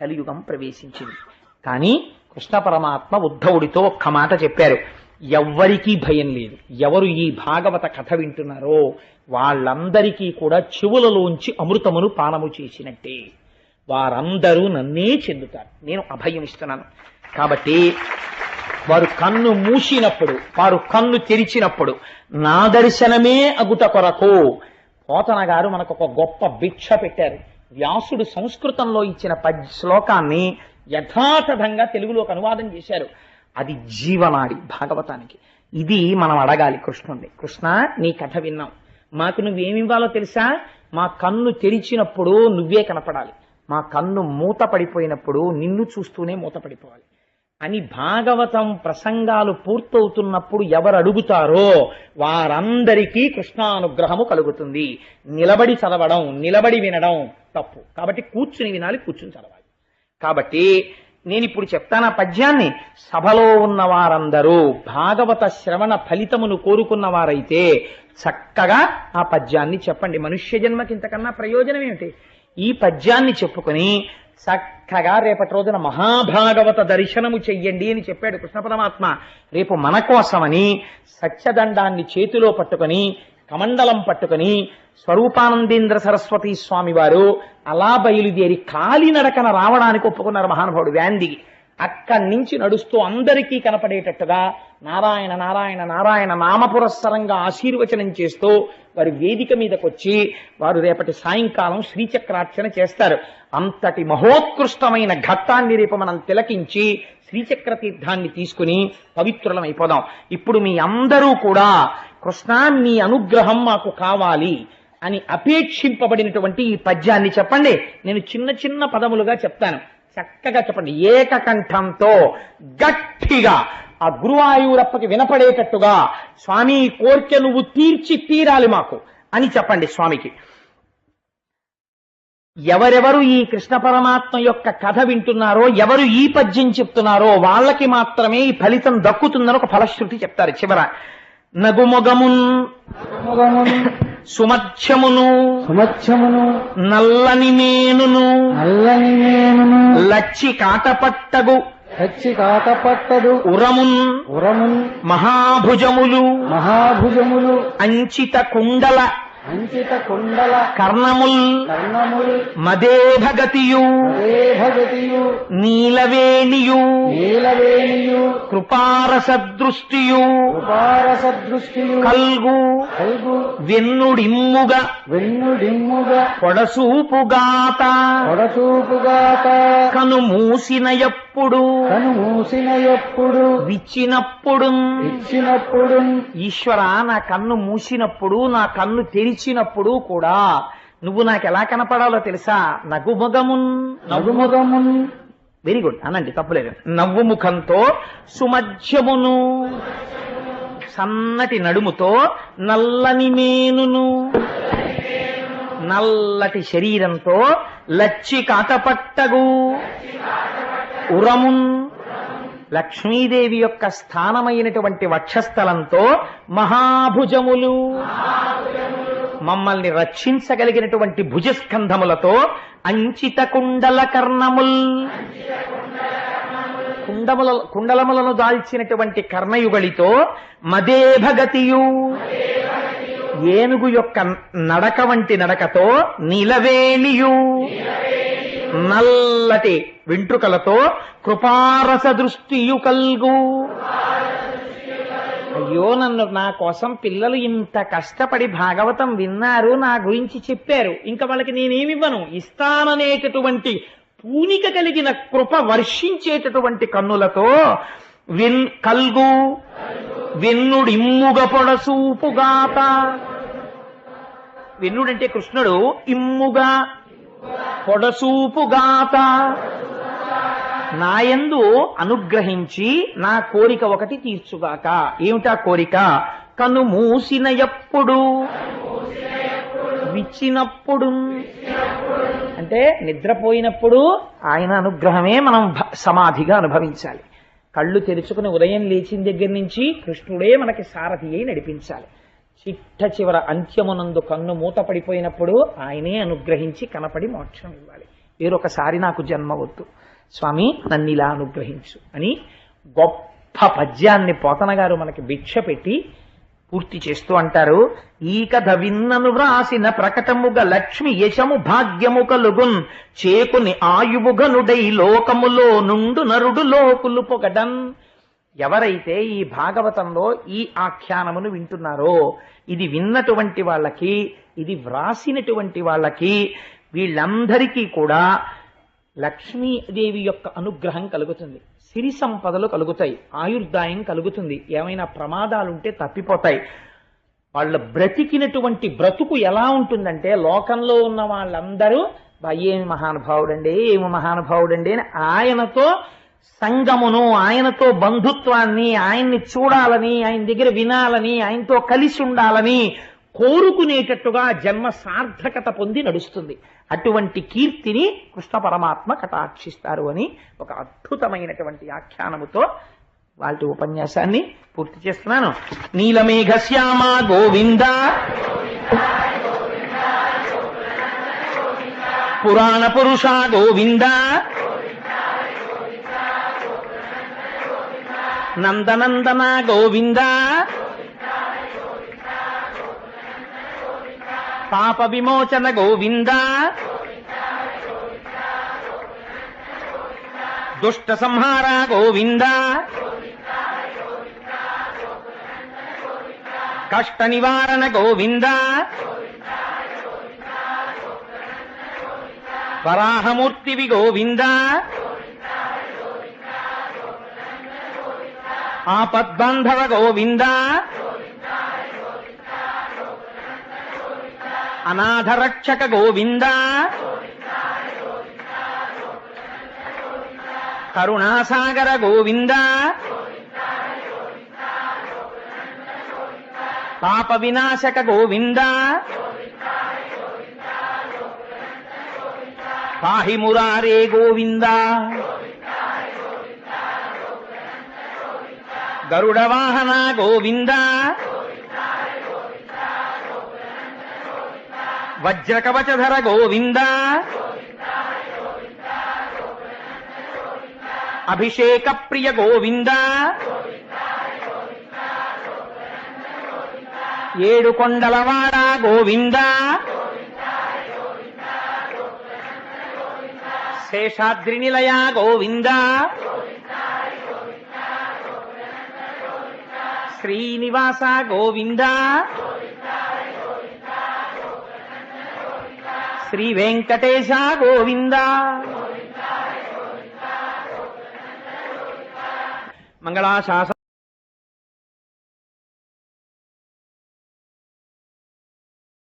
కలియుగం ప్రవేశించింది. కానీ కృష్ణ పరమాత్మ ఉద్ధవుడితో ఒక్క మాట చెప్పారు, ఎవ్వరికీ భయం లేదు. ఎవరు ఈ భాగవత కథ వింటున్నారో వాళ్ళందరికీ కూడా చెవులలోంచి అమృతమును పానము చేసినట్టే, వారందరూ నన్నే చెందుతారు, నేను అభయం ఇస్తున్నాను. కాబట్టి వారు కన్ను మూసినప్పుడు, వారు కన్ను తెరిచినప్పుడు నా దర్శనమే అగుట కొరకు పోతన గారు మనకు ఒక గొప్ప భిక్ష పెట్టారు. వ్యాసుడు సంస్కృతంలో ఇచ్చిన శ్లోకాన్ని యథాతథంగా తెలుగులోకి అనువాదం చేశారు. అది జీవనాడి భాగవతానికి. ఇది మనం అడగాలి కృష్ణుణ్ణి, కృష్ణ నీ కథ విన్నాం, మాకు నువ్వేమివ్వాలో తెలుసా? మా కన్ను తెరిచినప్పుడు నువ్వే కనపడాలి, మా కన్ను మూత పడిపోయినప్పుడు నిన్ను చూస్తూనే మూత పడిపోవాలి అని భాగవతం ప్రసంగాలు పూర్తవుతున్నప్పుడు ఎవరు అడుగుతారో వారందరికీ కృష్ణానుగ్రహము కలుగుతుంది. నిలబడి చదవడం, నిలబడి వినడం తప్పు. కాబట్టి కూర్చుని వినాలి, కూర్చుని చదవాలి. కాబట్టి నేను ఇప్పుడు చెప్తాను ఆ పద్యాన్ని. సభలో ఉన్న వారందరూ భాగవత శ్రవణ ఫలితమును కోరుకున్న వారైతే చక్కగా ఆ పద్యాన్ని చెప్పండి. మనుష్య జన్మకి ఇంతకన్నా ప్రయోజనం ఏమిటి? ఈ పద్యాన్ని చెప్పుకొని చక్కగా రేపటి రోజున మహాభాగవత దర్శనము చెయ్యండి అని చెప్పాడు కృష్ణ పరమాత్మ. రేపు మన కోసమని సత్యదండాన్ని చేతిలో పట్టుకొని, కమండలం పట్టుకొని స్వరూపానందేంద్ర సరస్వతి స్వామి వారు అలా బయలుదేరి కాలినడకన రావడానికి ఒప్పుకున్నారు మహానుభావుడు వ్యాందిగి. అక్కడి నుంచి నడుస్తూ అందరికీ కనపడేటట్టుగా నారాయణ నారాయణ నారాయణ నామపురస్సరంగా ఆశీర్వచనం చేస్తూ వారి వేదిక మీదకొచ్చి వారు రేపటి సాయంకాలం శ్రీచక్రార్చన చేస్తారు. అంతటి మహోత్కృష్టమైన ఘట్టాన్ని రేపు మనం తిలకించి శ్రీచక్ర తీర్థాన్ని తీసుకుని పవిత్రులం అయిపోదాం. ఇప్పుడు మీ అందరూ కూడా కృష్ణ నీ అనుగ్రహం మాకు కావాలి అని అపేక్షింపబడినటువంటి ఈ పద్యాన్ని చెప్పండి. నేను చిన్న చిన్న పదములుగా చెప్తాను, చక్కగా చెప్పండి. ఏకకంఠంతో గట్టిగా ఆ గురువాయూరప్పకి వినపడేటట్టుగా స్వామి కోరిక నువ్వు తీరాలి మాకు అని చెప్పండి స్వామికి. ఎవరెవరు ఈ కృష్ణ పరమాత్మ యొక్క కథ వింటున్నారో, ఎవరు ఈ పద్యం చెప్తున్నారో వాళ్ళకి మాత్రమే ఈ ఫలితం దక్కుతుందని ఒక ఫలశ్రుతి చెప్తారు చివర. నగుమొగమున్ సుమధ్యమును నల్లని మేనును లచ్చి కాటపట్టగు ఉరమున్ మహాభుజములు అంచిత కుండల కర్ణముల్ మదేభగతియు నీలవేణియు కృపారసదృష్టియు కల్గు వెన్నుడిమ్ముగ పొడసూపుగాత కను మూసిన ఎప్పుడు విచ్చినప్పుడు ఈశ్వర నా కన్ను మూసినప్పుడు, నా కన్ను తెరిచినప్పుడు కూడా నువ్వు నాకు ఎలా కనపడాలో తెలుసా? నవ్వుముఖమున్ వెరీ గుడ్ అనండి, తప్పులేదు. నవ్వు ముఖంతో సుమధ్యమును సన్నటి నడుముతో నల్లని మేనును నల్లటి శరీరంతో లచ్చి కాటపట్టగు ఉరమున్ లక్ష్మీదేవి యొక్క స్థానమైనటువంటి వక్షస్థలంతో మహాభుజములు మమ్మల్ని రక్షించగలిగినటువంటి భుజస్కంధములతో అంచిత కుండల కర్ణముల్ కుండలములను దాల్చినటువంటి కర్ణయుగళితో మదేభగతియు ఏనుగు యొక్క నడక వంటి నడకతో నీలవేణియు నల్లటి వెంట్రుకలతో కృపారస దృష్టియు కల్గు. అయ్యో నన్ను నా కోసం పిల్లలు ఇంత కష్టపడి భాగవతం విన్నారు, నా గురించి చెప్పారు, ఇంకా వాళ్ళకి నేనేమివ్వను? ఇస్తాననేటటువంటి పూనిక కలిగిన కృప వర్షించేటటువంటి కన్నులతో కల్గు వెన్నుడిమ్ముగ పొడసూపుగాత. వెన్నుడంటే కృష్ణుడు, ఇమ్ముగా పొడసూపుగాత నాయందు అనుగ్రహించి నా కోరిక ఒకటి తీర్చుగాక. ఏమిటా కోరిక? కన్ను మూసిన ఎప్పుడు విచ్చినప్పుడు, అంటే నిద్రపోయినప్పుడు ఆయన అనుగ్రహమే మనం సమాధిగా అనుభవించాలి. కళ్ళు తెరుచుకుని ఉదయం లేచిన దగ్గర నుంచి కృష్ణుడే మనకి సారథి అయి నడిపించాలి. చిట్ట చివర అంత్యమునందు కన్ను మూత పడిపోయినప్పుడు ఆయనే అనుగ్రహించి కనపడి మోక్షం ఇవ్వాలి. వేరొకసారి నాకు జన్మ వద్దు, స్వామి నన్ను ఇలా అనుగ్రహించు అని గొప్ప పద్యాన్ని పోతన గారు మనకి భిక్ష పెట్టి పూర్తి చేస్తూ అంటారు. ఈ కథ విన్నను వ్రాసిన ప్రకటముగ లక్ష్మి యశము భాగ్యము కలుగున్ చేకుని ఆయువుగనుడై లోకములో నుండు నరుడు లోకులు పొగడన్. ఎవరైతే ఈ భాగవతంలో ఈ ఆఖ్యానమును వింటున్నారో, ఇది విన్నటువంటి వాళ్ళకి, ఇది వ్రాసినటువంటి వాళ్ళకి, వీళ్ళందరికీ కూడా లక్ష్మీదేవి యొక్క అనుగ్రహం కలుగుతుంది, సిరి సంపదలు కలుగుతాయి, ఆయుర్దాయం కలుగుతుంది, ఏమైనా ప్రమాదాలుంటే తప్పిపోతాయి. వాళ్ళ బ్రతికినటువంటి బ్రతుకు ఎలా ఉంటుందంటే, లోకంలో ఉన్న వాళ్ళందరూ ఏమి మహానుభావుడండి, ఏమి మహానుభావుడండి అని ఆయనతో సంగమును, ఆయనతో బంధుత్వాన్ని, ఆయన్ని చూడాలని, ఆయన దగ్గర వినాలని, ఆయనతో కలిసి ఉండాలని కోరుకునేటట్టుగా జన్మ సార్థకత పొంది నడుస్తుంది. అటువంటి కీర్తిని కృష్ణ పరమాత్మ కటాక్షిస్తారు అని ఒక అద్భుతమైనటువంటి ఆఖ్యానముతో వాళ్ళ ఉపన్యాసాన్ని పూర్తి చేస్తున్నాను. నీలమేఘ శ్యామ గోవింద, పురాణ పురుష గోవింద, నందనందన గోవింద, పాప విమోచన గోవింద, దుష్ట సంహార గోవింద, కష్ట నివారణ గోవింద, వరాహమూర్తివి గోవింద, ఆపద్బాంధవ గోవింద, అనాథరక్షక గోవింద, కరుణాసాగర గోవింద, పాప వినాశక గోవింద, పాహి మురారే గోవింద, గరుడ వాహన గోవింద, వజ్రకవచధర గోవింద, అభిషేక ప్రియ గోవింద, ఏడు కొండలవాడ గోవింద, శేషాద్రి నిలయ గోవింద, శ్రీనివాస గోవింద, శ్రీ వెంకటేశ గోవింద. మంగళాశాసన